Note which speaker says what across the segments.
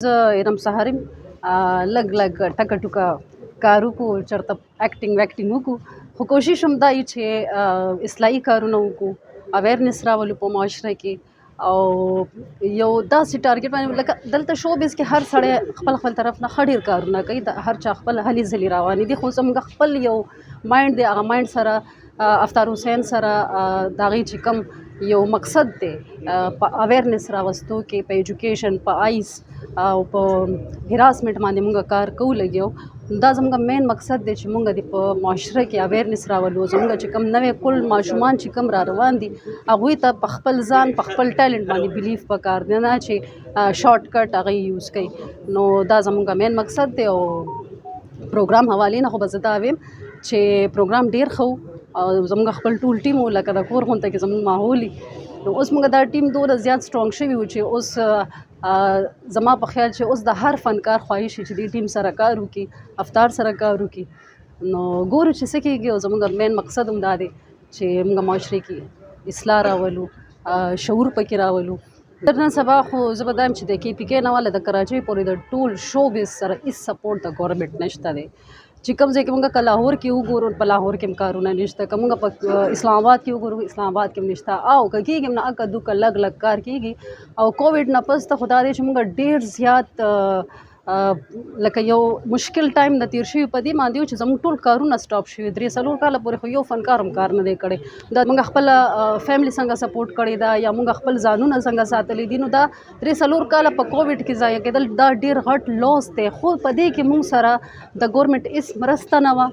Speaker 1: زه ارم سهار یم لږ لږ ټکه ټوکه کار وکړو چېرته اکټینګ ویکټینګ وکړو خو کوشش هم دا وي چې اصلاحي کارونه وکړو اویرنس راولو په معاشره کې او یو داسې ټارګټ باندې لکه دلته شوبز کې هر سړی خپل خپل طرف نه ښه ډېر کارونه کوي د هر چا خپل هلې ځلې روانې دي خو زموږ خپل یو مایند دی هغه مایند سره افطار حسین سره د هغې چې کوم یو مقصد دی په اویرنس راوستو کې په ایجوکیشن په آیس او په هراسمنټ باندې موږ کار کوو لګیو دا زموږ مین مقصد دی چې موږ د په معاشره کې اویرنس راولو زموږ چې کوم نوې کل ماشومان چې کوم را روان دي هغوی ته په خپل ځان په خپل ټیلنټ باندې بلیف پکار دی نه چې شارټ کټ هغه یوز کوي نو دا زموږ مین مقصد دی او پروګرام حوالې نه خو به زه دا وایم چې پروګرام ډېر ښه او زموږ خپل ټول ټیم و لکه د کور غونته کې زموږ ماحول نو اوس موږ دا ټیم دومره زیات سټرانګ شوي وو چې اوس زما په خیال چې اوس د هر فنکار خواهش چې دې ټیم سره کار وکړي افطار سره کار وکړي نو ګورو چې څه کېږي او زموږ مین مقصد هم دا دی چې موږ معاشرې کې اصلاح راولو شعور پکې راولو نن سبا خو زه به دا یم چې د کې پي کې نه والا د کراچۍ پورې د ټول شوبز سره هېڅ سپورټ د ګورنمنټ نشته دی چې کوم ځای کې موږ که لاهور کې وګورو په لاهور کې هم کارونه نشته که موږ په اسلام آباد کې وګورو اسلام آباد کې هم نشته او که کېږي هم نه اکه دوکه لږ لږ کار کېږي او کووډ نه پس ته خو دا دی چې موږ ډېر زیات لکه یو مشکل ټایم د تیر شوي په دې باندې و چې زموږ ټول کارونه سټاپ شوي 3-4 کاله پورې خو یو فنکار هم کار نه دی کړی دا موږ خپله فیملی څنګه سپورټ کړې ده یا موږ خپل ځانونه څنګه ساتلی دي نو دا 3-4 کاله په کووډ کې ضایع کېدل دا ډېر غټ لاس دی خو په دې کې موږ سره د ګورنمنټ هېڅ مرسته نه وه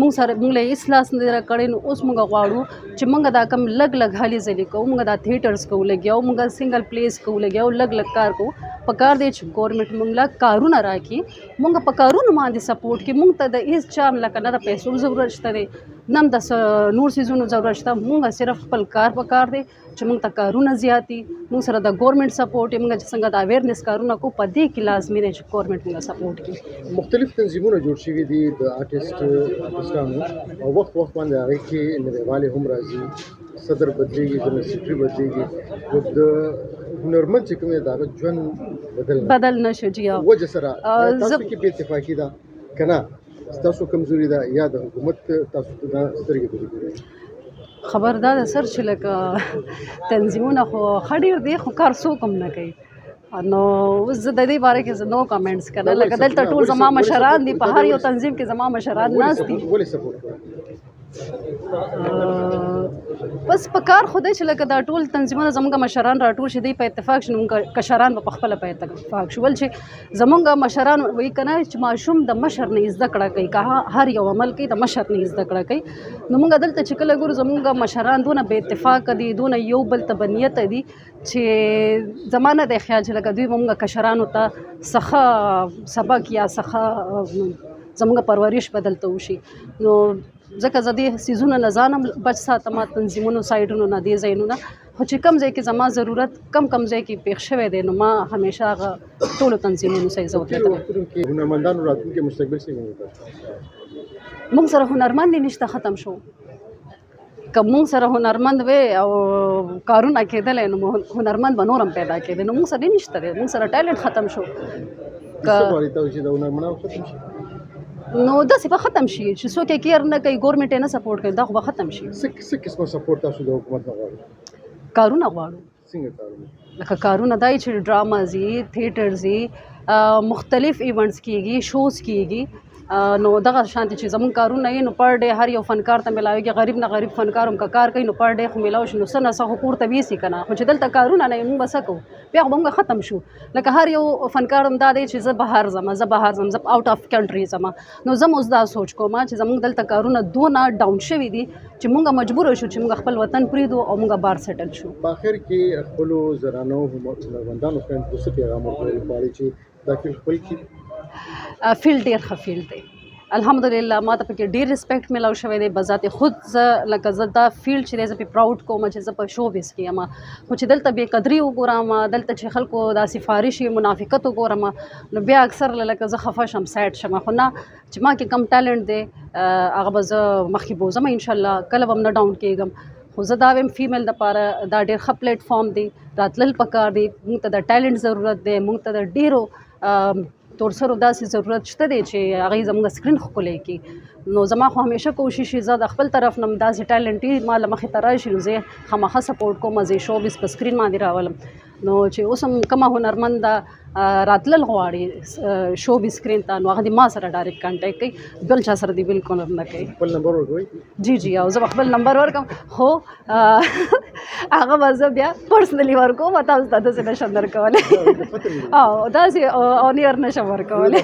Speaker 1: موږ له هېڅ لاس نه دی راکړی نو اوس موږ غواړو چې موږ دا کم لږ لږ هلې ځلې کوو موږ دا تھیټرز کوو لګیا موږ سنګل پلیس کوو لګیا لږ لږ کار کوو په کار دی چې ګورنمنټ موږ له کارونه راکړي موږ په کارونو باندې سپورټ کړي موږ ته د هېڅ چا لکه نه د پیسو ضرورت شته دی نه د نور څیزونو ضرورت شته موږ صرف خپل کار په کار دی چې موږ ته کارونه زیات دي موږ سره د ګورنمنټ سپورټ موږ چې څنګه د اویرنس کارونه کوو په دې کې لازمي دی چې ګورنمنټ موږ سپورټ کړي
Speaker 2: مختلف تنظیمونه جوړ شوي دي د آرټسټانو او وخت باندې هغې کې نړیوالې هم راځي صدر بدلېږي جنرال سکرټري بدلېږي نو د هنرمند چې کوم دی د هغه ژوند
Speaker 1: بدل نه شو جی
Speaker 2: وجه سره تاسو کې بې اتفاقي ده که نه ستاسو کمزوري ده یا د حکومت تاسو ته دا سترګې بلې
Speaker 1: خبر دا ده سر چې لکه تنظیمونه خو ښه ډېر دی خو کار څوک هم نه کوي نو اوس زه د دې باره کې زه نو کامنټس کنه لکه دلته ټول زما مشران دي په هر یو تنظیم کې زما مشران ناست دي
Speaker 2: ولې سپورټ کوئ
Speaker 1: بس په کار خو دی چې لکه دا ټول تنظیمونه زموږ مشران راټول شي دی په اتفاق شي موږ کشران به په خپله په اتفاق شو ول چې زموږ مشران وایي که نه چې ماشوم د مشر نه زده کړه کوي که هر یو عمل کوي د مشر نه زده کړه کوي نو موږ دلته چې کله ګورو زموږ مشران دونه بې اتفاقه دي دونه یو بل ته بنیته دي چې زما نه دی خیال چې لکه دوی به موږ کشرانو ته څخه سبق یا څخه زموږ پرورش بدلته وشي نو ځکه زه دې څیزونه نه ځان هم بچ ساتم تنظیمونو سایډونو نه دې ځایونو نه خو چې کوم ځای کې زما ضرورت کم ځای کې پېښ شوی دی نو ما همیشه هغه ټولو تنظیمونو سره عزت کړی
Speaker 2: هنرمندانو راتلونکی مستقبل څنګه
Speaker 1: موږ سره هنرمند نشته ختم شو که موږ سره هنرمند وی او کارونه کېدلی نو هنرمند به نور هم پیدا کېدی نو موږ سره نشته دی موږ سره ټیلنټ ختم شو نو داسې به ختم شي چې څوک یې کیر نه کوي ګورنمنټ یې نه سپورټ کوي دا خو به ختم شي
Speaker 2: څه قسمه سپورټ تاسو د حکومت نه غواړئ
Speaker 1: کارونه غواړو
Speaker 2: څنګه کارونه
Speaker 1: لکه کارونه دا چې ډراماز وي تھیټرز وي مختلف ایونټس کېږي شوز کېږي نو دغه شانتي چې زموږ کارونه یې نو پر ډے هر یو فنکار ته میلاویږي غریب نه غریب فنکار هم که کار کوي نو پر ډے خو میلاو شي نو څه نه څه خو کور ته ویسي که نه خو چې دلته کارونه نه موږ به څه کوو بیا خو به موږ ختم شو لکه هر یو فنکار هم دا دی چې زه بهر ځم زه آوټ آف کنټري ځم نو زه اوس دا سوچ کوم چې زموږ دلته کارونه دونه ډاون شوي دي چې موږ مجبور شو چې موږ خپل وطن پرېږدو او موږ بار سیټل شو
Speaker 2: په آخر کې خپلو زنانو هنرمندانو خویندو څه پیغام ورکول غواړئ چې دا فیلډ خپل کړي
Speaker 1: فیلډ ډېر ښه فیلډ دی الحمدلله ما ته پکې ډېر ریسپیکټ میلاو شوی دی بذات خود زه لکه زه دا فیلډ چې دی زه پې پراوډ کوم چې زه په شوبز کې یم خو چې دلته بې قدري وګورم دلته چې خلکو دا سفارش منافقت وګورم نو بیا اکثر لکه زه خفه شم سیډ شم خو نه چې ما کې کم ټیلنټ دی هغه به زه مخکې بوځم انشاءالله کله به هم نه ډاون کېږم خو زه دا وایم فیمیل دپاره دا ډېر ښه پلیټ فارم دی راتلل پکار دی موږ ته د ټیلنټ ضرورت دی موږ ته د ډېرو تور سرو داسې ضرورت شته دی چې هغې زموږ سکرین ښکلی کړي. نو زما خو همیشه کوشش وي زه د خپل طرف نه داسې ټالنټ ما له مخې ته راشي نو زه یې خامخا سپورټ کوم، زه یې شوبیز په سکرین باندې راولم. نو چې اوس هم کومه هنرمنده راتلل غواړي شوبیز سکرین ته نو هغه دې ما سره ډایرکټ کانټیکټ کوي، بل چا سره دې بالکل هم نه کوي.
Speaker 2: خپل نمبر ورکوئ؟
Speaker 1: جی او زه به خپل نمبر ورکړم، خو هغه به زه بیا پرسنلي ورکوم، تاسو ته داسې نشم درکولی او داسې اون ایر نشم ورکولی.